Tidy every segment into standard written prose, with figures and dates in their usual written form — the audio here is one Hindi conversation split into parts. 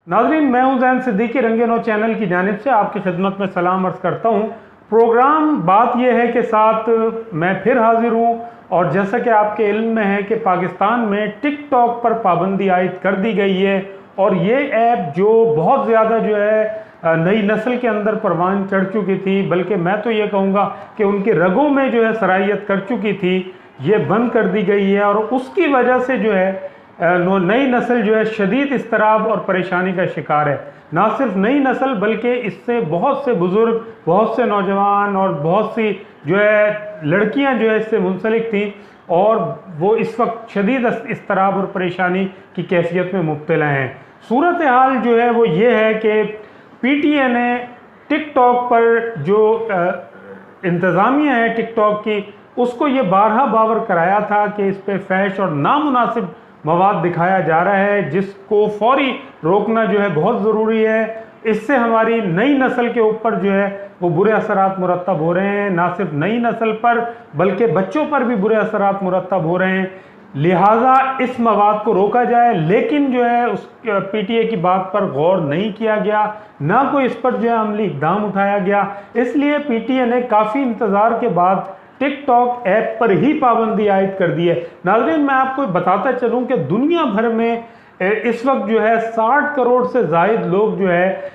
नाज़रीन, मैं हूं ज़ैन सिद्दीकी। रंगे-नौ चैनल की जानिब से आपकी खिदमत में सलाम अर्ज़ करता हूं। प्रोग्राम बात यह है कि साथ मैं फिर हाजिर हूं और जैसा कि आपके इल्म में है कि पाकिस्तान में टिकटॉक पर पाबंदी आयद कर दी गई है और ये ऐप जो बहुत ज़्यादा जो है नई नस्ल के अंदर परवान चढ़ चुकी थी, बल्कि मैं तो ये कहूँगा कि उनकी रगों में जो है सराहियत कर चुकी थी, ये बंद कर दी गई है। और उसकी वजह से जो है नई नस्ल जो है शदीद इस्तराब और परेशानी का शिकार है। ना सिर्फ नई नस्ल बल्कि इससे बहुत से बुज़ुर्ग, बहुत से नौजवान और बहुत सी जो है लड़कियां जो है इससे मुंसलिक थीं और वो इस वक्त शदीद इस्तराब और परेशानी की कैफियत में मुब्तला हैं। सूरत हाल जो है वो ये है कि PTA ने टिकटॉक पर जो इंतज़ामिया है टिकटॉक की, उसको ये बारहा बावर कराया था कि इस पर फैश और नामुनासिब मवाद दिखाया जा रहा है, जिसको फौरी रोकना जो है बहुत ज़रूरी है। इससे हमारी नई नस्ल के ऊपर जो है वो बुरे असरात मुरतब हो रहे हैं। ना सिर्फ नई नस्ल पर बल्कि बच्चों पर भी बुरे असरात मुरतब हो रहे हैं। लिहाजा इस मवाद को रोका जाए, लेकिन जो है उस PTA की बात पर गौर नहीं किया गया, ना कोई इस पर जो है अमली इकदाम उठाया गया। इसलिए PTA ने काफ़ी इंतज़ार के बाद टिकटॉक ऐप पर ही पाबंदी आयद कर दी है। नाज़रीन, मैं आपको बताता चलूं कि दुनिया भर में इस वक्त जो है 60 करोड़ से ज़ायद लोग जो है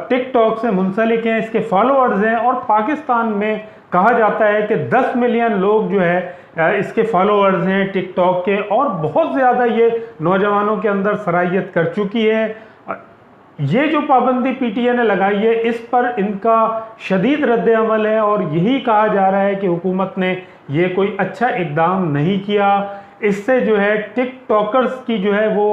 टिकटॉक से मुंसलिक हैं, इसके फॉलोअर्स हैं। और पाकिस्तान में कहा जाता है कि 10 मिलियन लोग जो है इसके फॉलोअर्स हैं टिकटॉक के, और बहुत ज़्यादा ये नौजवानों के अंदर सराहियत कर चुकी है। ये जो पाबंदी PTA ने लगाई है, इस पर इनका शदीद रद्द अमल है और यही कहा जा रहा है कि हुकूमत ने ये कोई अच्छा इकदाम नहीं किया। इससे जो है टिकटॉकर्स की जो है वो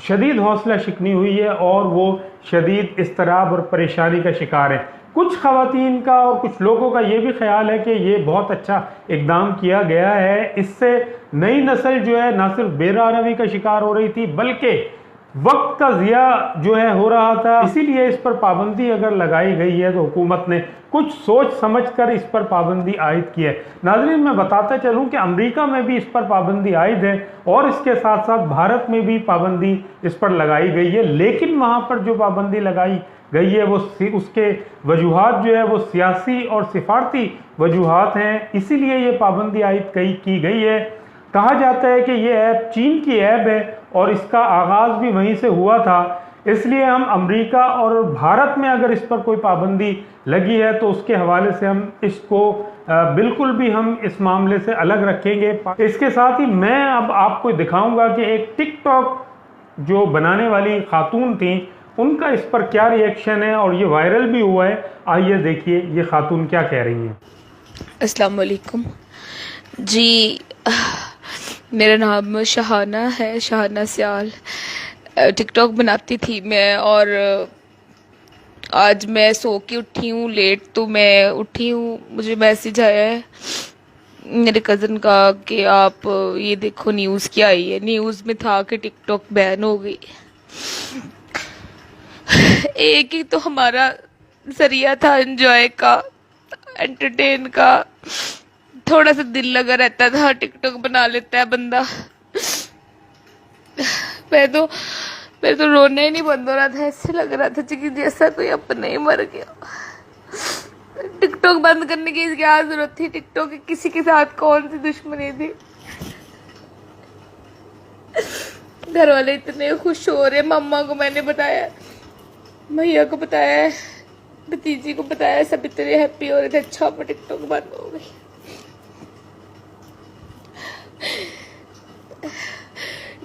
शदीद हौसला शिकनी हुई है और वो शदीद इस्तराब और परेशानी का शिकार है। कुछ खवातीन का और कुछ लोगों का ये भी ख्याल है कि ये बहुत अच्छा इकदाम किया गया है। इससे नई नस्ल जो है ना सिर्फ बेरारवी का शिकार हो रही थी, बल्कि वक्त का ज़िया जो है हो रहा था। इसीलिए इस पर पाबंदी अगर लगाई गई है तो हुकूमत ने कुछ सोच समझकर इस पर पाबंदी आयद की है। नाज़रीन, मैं बताता चलूं कि अमेरिका में भी इस पर पाबंदी आयद है और इसके साथ साथ भारत में भी पाबंदी इस पर लगाई गई है। लेकिन वहाँ पर जो पाबंदी लगाई गई है वो उसके वजूहात जो है वो सियासी और सिफारती वजूहात हैं, इसीलिए ये पाबंदी आयद की गई है। कहा जाता है कि ये ऐप चीन की ऐप है और इसका आगाज़ भी वहीं से हुआ था। इसलिए हम अमेरिका और भारत में अगर इस पर कोई पाबंदी लगी है तो उसके हवाले से हम इसको बिल्कुल भी हम इस मामले से अलग रखेंगे। इसके साथ ही मैं अब आपको दिखाऊंगा कि एक टिकटॉक जो बनाने वाली खातून थी, उनका इस पर क्या रिएक्शन है और ये वायरल भी हुआ है। आइए देखिए ये खातून क्या कह रही हैं। अस्सलाम वालेकुम जी, मेरा नाम शहाना है, शहाना सियाल। टिकटॉक बनाती थी मैं और आज मैं सो के उठी हूँ लेट, तो मैं उठी हूँ, मुझे मैसेज आया है मेरे कज़न का कि आप ये देखो न्यूज़ क्या आई है। न्यूज़ में था कि टिकटॉक बैन हो गई। एक ही तो हमारा जरिया था एंजॉय का, एंटरटेन का, थोड़ा सा दिल लगा रहता था, टिकटॉक बना लेता है बंदा। मैं तो रोना ही नहीं बंद हो रहा था, ऐसे लग रहा था कि जैसा कोई अपना ही मर गया। टिकटॉक बंद करने की क्या जरूरत थी? टिकटॉक की किसी के साथ कौन सी दुश्मनी थी? घर वाले इतने खुश हो रहे, मम्मा को मैंने बताया, भैया को बताया, भतीजी को बताया, सब इतने हैप्पी हो रहे थे। अच्छा पर टिकटॉक बंद हो गई।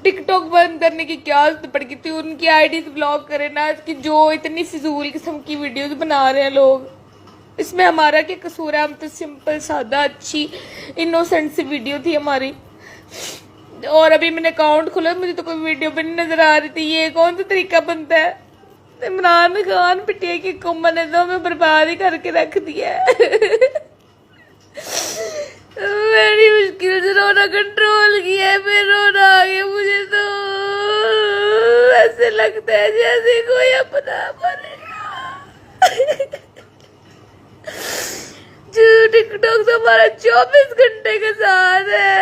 टिकटॉक बंद करने की क्या जरूरत पड़ गई थी? उनकी आईडी ब्लॉक करे ना, कि जो इतनी फिजूल किस्म की वीडियोस बना रहे हैं लोग, इसमें हमारा क्या कसूर है? हम तो सिंपल सादा अच्छी इनोसेंट सी वीडियो थी हमारी। और अभी मैंने अकाउंट खोला, मुझे तो कोई वीडियो भी नहीं नजर आ रही थी। ये कौन सा तरीका बनता है? इमरान खान पिटिया की कौम ने तो हमें बर्बाद ही करके रख दिया है। बड़ी मुश्किल से रोना कंट्रोल किया है, फिर रोना आ गया मुझे। तो ऐसे लगता है जैसे कोई अपना मरेगा। जो टिकटॉक तो हमारा 24 घंटे के साथ है।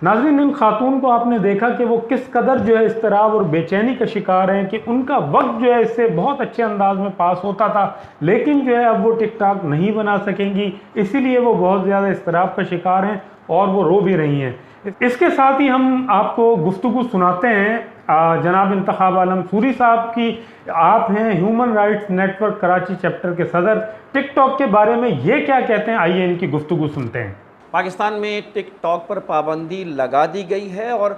नाज़रीन, इन खातून को आपने देखा कि वो किस कदर जो है इज़्तिराब और बेचैनी का शिकार हैं कि उनका वक्त जो है इससे बहुत अच्छे अंदाज में पास होता था, लेकिन जो है अब वो टिकटॉक नहीं बना सकेंगी, इसीलिए वो बहुत ज़्यादा इज़्तिराब का शिकार हैं और वो रो भी रही हैं। इसके साथ ही हम आपको गुफ्तगू सुनाते हैं जनाब इंतखाब आलम सूरी साहब की। आप हैं human rights network Karachi chapter के सदर। टिकटॉक के बारे में ये क्या कहते हैं, आइए इनकी गुफ्तगू सुनते हैं। पाकिस्तान में टिकटॉक पर पाबंदी लगा दी गई है और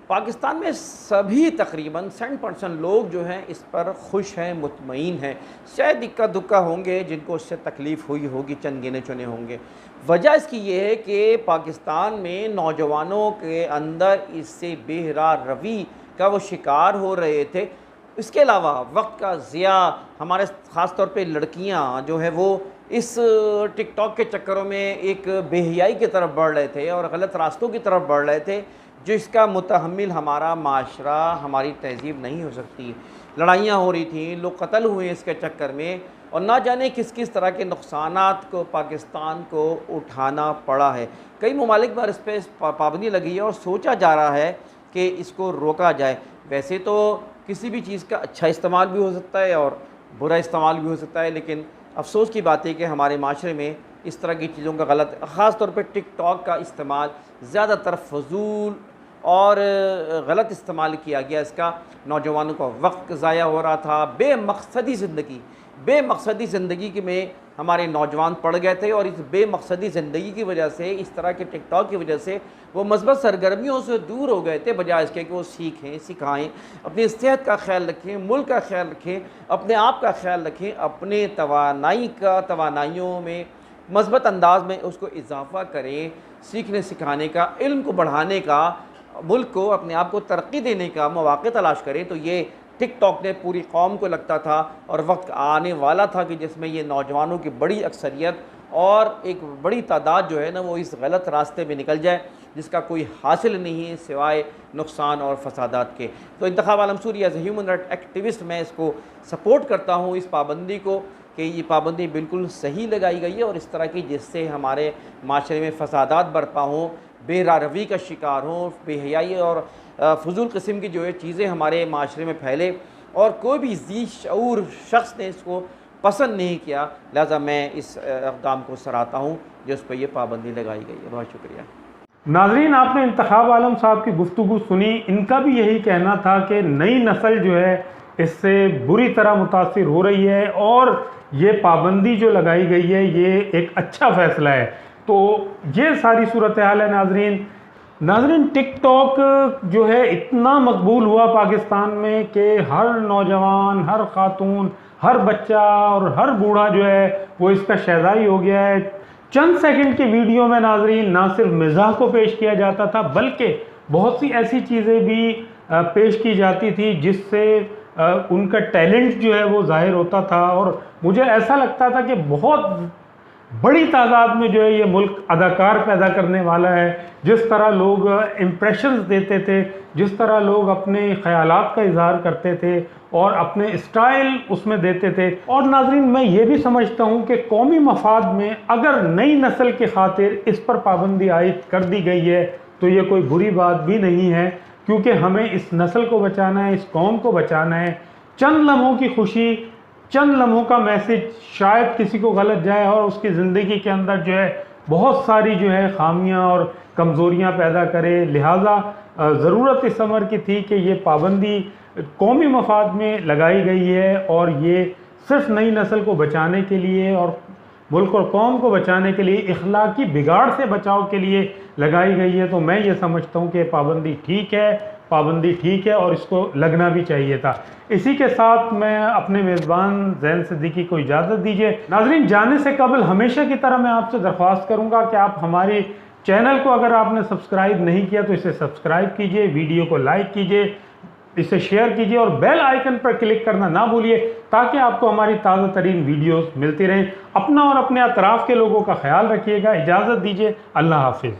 पाकिस्तान में सभी तकरीबन 100% लोग जो हैं इस पर खुश हैं, मुतमईन हैं। शायद इक्का दुक्का होंगे जिनको इससे तकलीफ़ हुई होगी, चंद गिने चुने होंगे। वजह इसकी ये है कि पाकिस्तान में नौजवानों के अंदर इससे बेहरार रवि का वो शिकार हो रहे थे। इसके अलावा वक्त का ज़िया, हमारे ख़ास तौर पे लड़कियां जो है वो इस टिकटॉक के चक्करों में एक बेहयाई की तरफ बढ़ रहे थे और गलत रास्तों की तरफ बढ़ रहे थे, जो इसका मुतहम्मिल हमारा माशरा, हमारी तहज़ीब नहीं हो सकती। लड़ाइयाँ हो रही थी, लोग कत्ल हुए इसके चक्कर में, और ना जाने किस किस तरह के नुकसानात को पाकिस्तान को उठाना पड़ा है। कई ममालिक पर इस पर पाबंदी लगी है और सोचा जा रहा है कि इसको रोका जाए। वैसे तो किसी भी चीज़ का अच्छा इस्तेमाल भी हो सकता है और बुरा इस्तेमाल भी हो सकता है, लेकिन अफसोस की बात है कि हमारे माशरे में इस तरह की चीज़ों का ख़ास तौर पे टिकटॉक का इस्तेमाल ज़्यादातर फजूल और गलत इस्तेमाल किया गया। इसका नौजवानों का वक्त ज़ाया हो रहा था, बेमकसदी ज़िंदगी में हमारे नौजवान पड़ गए थे और इस बेमकसदी ज़िंदगी की वजह से, इस तरह के टिकटॉक की वजह से वो मस्बत सरगर्मियों से दूर हो गए थे, बजाय इसके कि वो सीखें, सिखाएं, अपनी सेहत का ख्याल रखें, मुल्क का ख्याल रखें, अपने आप का ख्याल रखें, अपने तवानाइयों में मस्बत अंदाज में उसको इजाफ़ा करें, सीखने सिखाने का, इल्म को बढ़ाने का, मुल्क को, अपने आप को तरक्की देने का मौक़े तलाश करें। तो ये टिकटॉक ने पूरी कौम को लगता था और वक्त आने वाला था कि जिसमें ये नौजवानों की बड़ी अक्सरियत और एक बड़ी तादाद जो है ना वो इस गलत रास्ते में निकल जाए जिसका कोई हासिल नहीं है सिवाय नुकसान और फसादात के। तो Intekhab Alam Suri as a human right activist मैं इसको सपोर्ट करता हूँ, इस पाबंदी को, कि ये पाबंदी बिल्कुल सही लगाई गई है और इस तरह की जिससे हमारे माशरे में फसादात बरपा हों, बेरारवी का शिकार हों, बेहयाई और फजूल किस्म की जो है चीज़ें हमारे माशरे में फैले और कोई भी ज़ी शऊर शख्स ने इसको पसंद नहीं किया। लिहाजा मैं इस इक़दाम को सराहता हूँ जो उस पर यह पाबंदी लगाई गई है। बहुत शुक्रिया। नाज़रीन, आपने इंतखाब आलम साहब की गुफ्तगू सुनी। इनका भी यही कहना था कि नई नस्ल जो है इससे बुरी तरह मुतासिर हो रही है और ये पाबंदी जो लगाई गई है ये एक अच्छा फ़ैसला है। तो ये सारी सूरत हाल है। नाज़रीन, टिकटॉक जो है इतना मकबूल हुआ पाकिस्तान में कि हर नौजवान, हर खातून, हर बच्चा और हर बूढ़ा जो है वो इसका शहदाई हो गया है। चंद सेकंड की वीडियो में नाज़रीन ना सिर्फ मिज़ाह को पेश किया जाता था बल्कि बहुत सी ऐसी चीज़ें भी पेश की जाती थी जिससे उनका टैलेंट जो है वो ज़ाहिर होता था और मुझे ऐसा लगता था कि बहुत बड़ी तादाद में जो है ये मुल्क अदाकार पैदा करने वाला है। जिस तरह लोग इम्प्रेशंस देते थे, जिस तरह लोग अपने ख़यालात का इजहार करते थे और अपने स्टाइल उसमें देते थे। और नाज़रीन, मैं ये भी समझता हूँ कि कौमी मफाद में अगर नई नस्ल की खातिर इस पर पाबंदी आयद कर दी गई है तो ये कोई बुरी बात भी नहीं है, क्योंकि हमें इस नस्ल को बचाना है, इस कौम को बचाना है। चंद लम्हों की खुशी, चंद लम्हों का मैसेज शायद किसी को गलत जाए और उसकी ज़िंदगी के अंदर जो है बहुत सारी जो है खामियां और कमज़ोरियां पैदा करे। लिहाजा ज़रूरत इस अमर की थी कि ये पाबंदी कौमी मफाद में लगाई गई है और ये सिर्फ नई नस्ल को बचाने के लिए और मुल्क और कौम को बचाने के लिए, इखलाकी बिगाड़ से बचाव के लिए लगाई गई है। तो मैं ये समझता हूँ कि पाबंदी ठीक है और इसको लगना भी चाहिए था। इसी के साथ मैं अपने मेज़बान ज़ैन सिद्दीकी को इजाज़त दीजिए। नाज़रीन, जाने से कबल हमेशा की तरह मैं आपसे दरख्वास्त करूँगा कि आप हमारे चैनल को अगर आपने सब्सक्राइब नहीं किया तो इसे सब्सक्राइब कीजिए, वीडियो को लाइक कीजिए, इसे शेयर कीजिए और बेल आइकन पर क्लिक करना ना भूलिए ताकि आपको हमारी ताज़ा तरीन वीडियोस मिलती रहें। अपना और अपने अतराफ़ के लोगों का ख्याल रखिएगा। इजाज़त दीजिए। अल्लाह हाफिज़।